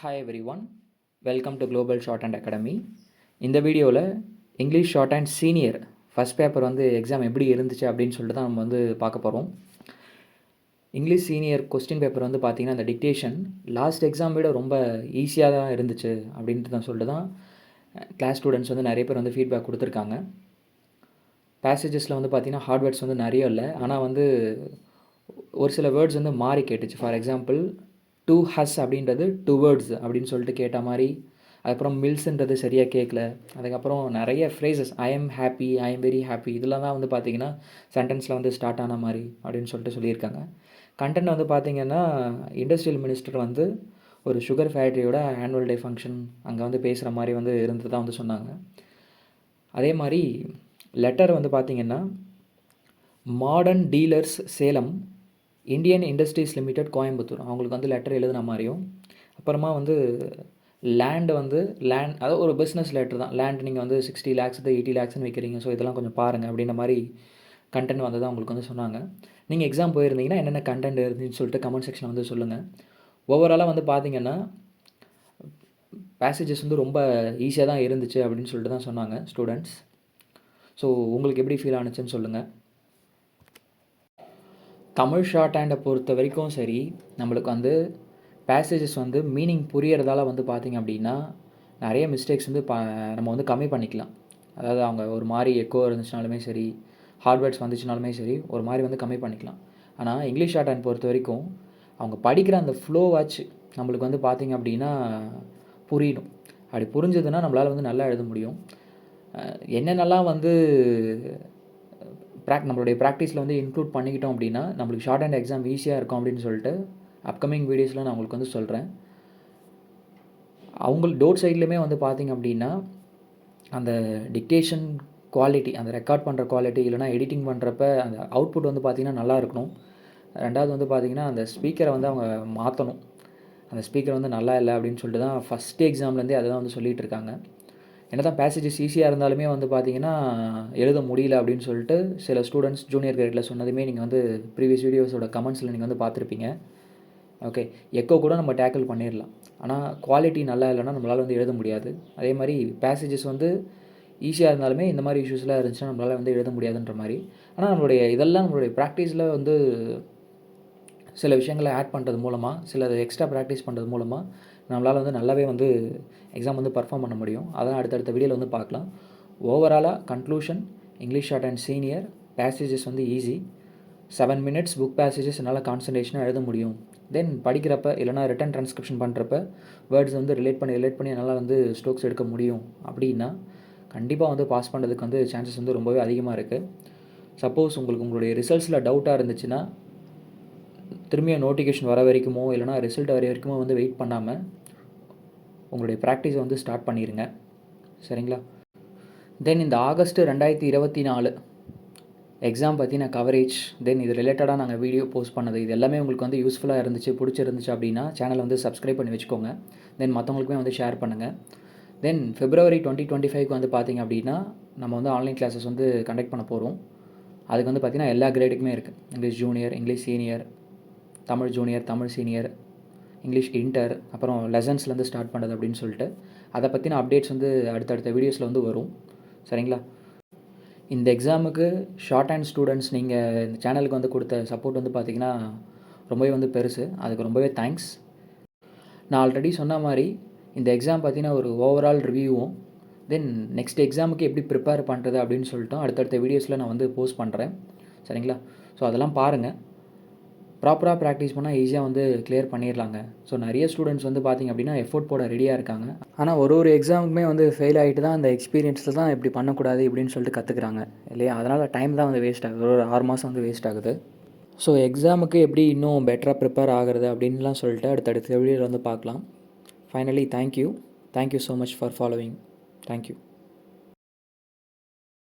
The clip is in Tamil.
Hi every one, welcome to global short and academy. இந்த வீடியோவில் English short and senior first paper exam எப்படி இருந்துச்சு அப்படின்னு சொல்லிட்டு தான் நம்ம பார்க்க போகிறோம். இங்கிலீஷ் சீனியர் கொஸ்டின் பேப்பர் பார்த்திங்கன்னா அந்த டிக்டேஷன் லாஸ்ட் எக்ஸாம் விட ரொம்ப ஈஸியாக தான் இருந்துச்சு அப்படின்ட்டு தான் சொல்லிட்டு தான் கிளாஸ் ஸ்டூடெண்ட்ஸ் நிறைய பேர் ஃபீட்பேக் கொடுத்துருக்காங்க. பேசேஜஸில் பார்த்திங்கன்னா ஹார்ட் வேர்ட்ஸ் நிறைய இல்லை, ஆனால் ஒரு சில வேர்ட்ஸ் மாறி கேட்டுச்சு. ஃபார் எக்ஸாம்பிள் டு ஹஸ் அப்படின்றது டுவர்ட்ஸ் அப்படின்னு சொல்லிட்டு கேட்ட மாதிரி, அதுக்கப்புறம் மில்ஸ்ன்றது சரியாக கேட்கல. அதுக்கப்புறம் நிறைய phrases I am happy, I am very happy, இதெல்லாம் தான் பார்த்திங்கன்னா சென்டென்ஸில் ஸ்டார்ட் ஆன மாதிரி அப்படின்னு சொல்லிட்டு சொல்லியிருக்காங்க. கண்டென்ட் பார்த்திங்கன்னா இண்டஸ்ட்ரியல் மினிஸ்டர் ஒரு சுகர் ஃபேக்ட்ரியோட ஆனுவல் டே ஃபங்க்ஷன் அங்கே பேசுகிற மாதிரி இருந்து தான் சொன்னாங்க. அதே மாதிரி லெட்டர் பார்த்திங்கன்னா modern dealers Salem, Indian industries limited Coimbatore, அவங்களுக்கு லெட்டர் எழுதுன மாதிரியும், அப்புறமா லேண்டு லேண்ட், அதாவது ஒரு பிஸ்னஸ் லெட்டர் தான். லேண்ட் நீங்கள் 60 lakhs 80 lakhsன்னு வைக்கிறீங்க, ஸோ இதெல்லாம் கொஞ்சம் பாருங்கள் அப்படின்ற மாதிரி கண்டென்ட் தான் அவங்களுக்கு சொன்னாங்க. நீங்கள் எக்ஸாம் போயிருந்தீங்கன்னா என்னென்ன கண்டென்ட் இருந்துச்சுன்னு சொல்லிட்டு கமெண்ட் செக்ஷனில் சொல்லுங்கள். ஓவராலாக பார்த்தீங்கன்னா பேசேஜஸ் ரொம்ப ஈஸியாக தான் இருந்துச்சு அப்படின்னு சொல்லிட்டு தான் சொன்னாங்க ஸ்டூடெண்ட்ஸ். ஸோ உங்களுக்கு எப்படி ஃபீல் ஆனுச்சுன்னு சொல்லுங்கள். தமிழ் ஷார்ட் ஹேண்டை பொறுத்த வரைக்கும் சரி, நம்மளுக்கு பேசேஜஸ் மீனிங் புரியறதால பார்த்திங்க அப்படின்னா நிறைய மிஸ்டேக்ஸ் நம்ம கம்மி பண்ணிக்கலாம். அதாவது அவங்க ஒரு மாதிரி எக்கோ இருந்துச்சுனாலுமே சரி, ஹார்ட்வேர்ட்ஸ் வந்துச்சுனாலுமே சரி, ஒரு மாதிரி கம்மி பண்ணிக்கலாம். ஆனால் இங்கிலீஷ் ஷார்ட் ஹேண்ட் பொறுத்த வரைக்கும் அவங்க படிக்கிற அந்த ஃப்ளோவாச்சு நம்மளுக்கு பார்த்திங்க அப்படின்னா புரியணும். அப்படி புரிஞ்சதுன்னா நம்மளால் நல்லா எழுத முடியும். என்னென்னலாம் நம்மளுடைய ப்ராக்டிஸில் இன்க்ளூட் பண்ணிக்கிட்டோம் அப்படின்னா நம்மளுக்கு ஷார்ட் ஹேண்ட் எக்ஸாம் ஈஸியாக இருக்கும் அப்படின்னு சொல்லிட்டு அப்கமிங் வீடியோஸில் நான் உங்களுக்கு சொல்கிறேன். அவங்களுக்கு டோர் சைட்லேயுமே பார்த்திங்க அப்படின்னா அந்த டிக்டேஷன் குவாலிட்டி, அந்த ரெக்கார்ட் பண்ணுற குவாலிட்டி, இல்லைனா எடிட்டிங் பண்ணுறப்ப அந்த அவுட்புட் பார்த்திங்கன்னா நல்லா இருக்கணும். ரெண்டாவது பார்த்திங்கன்னா அந்த ஸ்பீக்கரை அவங்க மாற்றணும். அந்த ஸ்பீக்கர் நல்லா இல்லை அப்படின்னு சொல்லிட்டு தான் ஃபஸ்ட் எக்ஸாம்லேருந்தே அதை தான் சொல்லிகிட்டு இருக்காங்க. என்ன தான் பேசேஜஸ் ஈஸியாக இருந்தாலுமே பார்த்திங்கன்னா எழுத முடியல அப்படின்னு சொல்லிட்டு சில ஸ்டூடெண்ட்ஸ் ஜூனியர் கிரேடில் சொன்னதுமே நீங்கள் ப்ரீவியஸ் வீடியோஸோட கமெண்ட்ஸில் நீங்கள் பார்த்துருப்பீங்க. ஓகே, எக்கோ கூட நம்ம டேக்கிள் பண்ணிடலாம், ஆனால் குவாலிட்டி நல்லா இல்லைன்னா நம்மளால் எழுத முடியாது. அதே மாதிரி பேசேஜஸ் ஈஸியாக இருந்தாலுமே இந்த மாதிரி இஷ்யூஸ்லாம் இருந்துச்சுன்னா நம்மளால் எழுத முடியாதுன்ற மாதிரி. ஆனால் நம்மளுடைய ப்ராக்டிஸில் சில விஷயங்களை ஆட் பண்ணுறது மூலமாக, சில எக்ஸ்ட்ரா ப்ராக்டிஸ் பண்ணுறது மூலமாக நம்மளால் நல்லாவே எக்ஸாம் பர்ஃபார்ம் பண்ண முடியும். அதெல்லாம் அடுத்தடுத்த வீடியோவில் பார்க்கலாம். ஓவராலாக conclusion, English short and senior passages easy. 7 minutes book passages என்னால் கான்சன்ட்ரேஷனாக எழுத முடியும். தென் படிக்கிறப்ப இல்லைனா ரிட்டன் ட்ரான்ஸ்கிரிப்ஷன் பண்ணுறப்ப வேர்ட்ஸ் ரிலேட் பண்ணி என்னால் ஸ்ட்ரோக்ஸ் எடுக்க முடியும் அப்படின்னா கண்டிப்பாக பாஸ் பண்ணுறதுக்கு சான்சஸ் ரொம்பவே அதிகமாக இருக்குது. சப்போஸ் உங்களுடைய ரிசல்ட்ஸில் டவுட்டாக இருந்துச்சுன்னா திரும்பியும் நோட்டிஃபிகேஷன் வர வரைக்குமோ இல்லைனா ரிசல்ட் வர வரைக்குமோ வெயிட் பண்ணாமல் உங்களுடைய ப்ராக்டிஸை ஸ்டார்ட் பண்ணிடுங்க, சரிங்களா? தென் இந்த ஆகஸ்ட் 2024 எக்ஸாம் பற்றின கவரேஜ், தென் இது ரிலேட்டடாக நாங்கள் வீடியோ போஸ்ட் பண்ணது, இது எல்லாமே உங்களுக்கு யூஸ்ஃபுல்லாக இருந்துச்சு, பிடிச்சிருந்துச்சு அப்படின்னா சேனலை சப்ஸ்கிரைப் பண்ணி வச்சுக்கோங்க. தென் மற்றவங்களுக்குமே ஷேர் பண்ணுங்கள். தென் February 2025 பார்த்திங்க அப்படின்னா நம்ம ஆன்லைன் கிளாஸஸ் கண்டக்ட் பண்ண போகிறோம். அதுக்கு பார்த்திங்கன்னா எல்லா கிரேடுக்குமே இருக்குது. English junior, English senior, Tamil junior, Tamil senior, English inter, அப்புறம் லெசன்ஸ்லேருந்து ஸ்டார்ட் பண்ணுறது அப்படின்னு சொல்லிட்டு அதை பற்றின அப்டேட்ஸ் அடுத்தடுத்த வீடியோஸில் வரும், சரிங்களா? இந்த எக்ஸாமுக்கு ஷார்ட் ஹேண்ட் ஸ்டூடெண்ட்ஸ் நீங்கள் இந்த சேனலுக்கு கொடுத்த சப்போர்ட் பார்த்திங்கன்னா ரொம்பவே பெருசு. அதுக்கு ரொம்பவே தேங்க்ஸ். நான் ஆல்ரெடி சொன்ன மாதிரி இந்த எக்ஸாம் பற்றின ஒரு ஓவரால் ரிவ்யூவும், தென் நெக்ஸ்ட் எக்ஸாமுக்கு எப்படி ப்ரிப்பேர் பண்ணுறது அப்படின்னு சொல்லிட்டு அடுத்தடுத்த வீடியோஸில் நான் போஸ்ட் பண்ணுறேன், சரிங்களா? ஸோ அதெல்லாம் பாருங்கள். ப்ராப்பராக ப்ராக்டிஸ் பண்ணால் ஈஸியாக கிளியர் பண்ணிடலாங்க. ஸோ நிறைய ஸ்டூடெண்ட்ஸ் பார்த்திங்க அப்படின்னா எஃபோர்ட் போட ரெடியாக இருக்காங்க. ஆனால் ஒரு எக்ஸாமுக்குமே ஃபெயில் ஆகிட்டு தான் அந்த எக்ஸ்பீரியன்ஸில் தான் இப்படி பண்ணக்கூடாது இப்படின்னு சொல்லிட்டு கற்றுக்குறாங்க இல்லையா? அதனால் டைம் தான் வேஸ்ட் ஆகுது, ஒரு 6 மாதம் வேஸ்ட் ஆகுது. ஸோ எக்ஸாமுக்கு எப்படி இன்னும் பெட்டராக ப்ரிப்பேர் ஆகிறது அப்படின்லாம் சொல்லிட்டு அடுத்தடுத்த வீடியோவில் பார்க்கலாம். Finally thank you so much for following. Thank you.